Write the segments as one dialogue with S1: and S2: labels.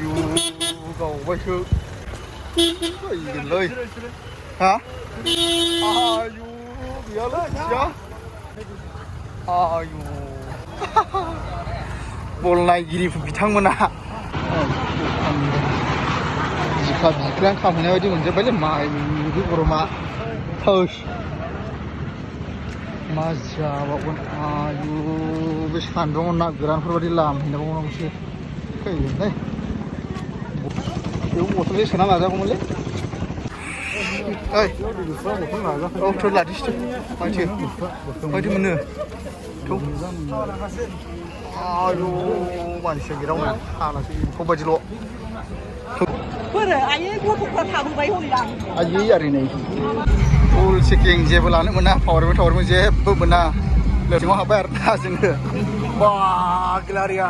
S1: อยู่เก่าไว้คือก็ยินเลยฮะอยู่เดี๋ยวเลยเดี๋ยวอยู่बलनायगिरि बिथांमोना बिखा बिग्रां खामहैनाय बायदि मोनजोब्बायलै माइनि गरमा थोस मा जाबावगोन आयु बे सान्दुङाव ना गोरानफोरबायदि लामहैनांगौसो फैगोनलै बेयाव बथलजों सोना लाजागौमोनलै ओइ औ थ' लादिसै माथो मोनो आयु मानसिया गिरावना हानासो एम्फौ बायदिल'
S2: फोरो आयै गथ'फ्रा थाबोबाय हनै दा
S1: आयै आरो नै फुल चेकिं जेबो लानो मोना पावारबो जेबो मोना सिङाव हाबबाय आरो दा जोङो बा गिलारिया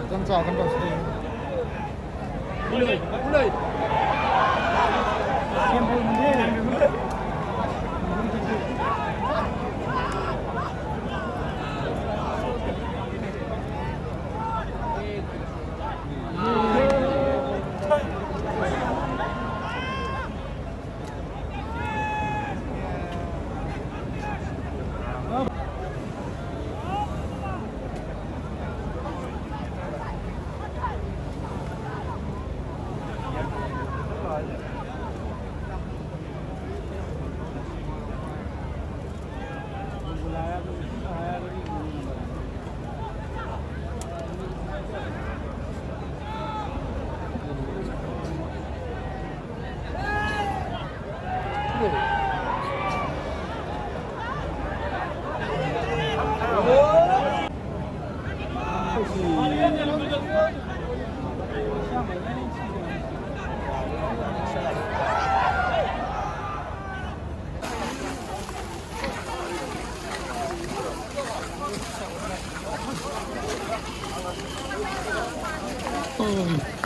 S1: Con con sini. Mulai. Oh.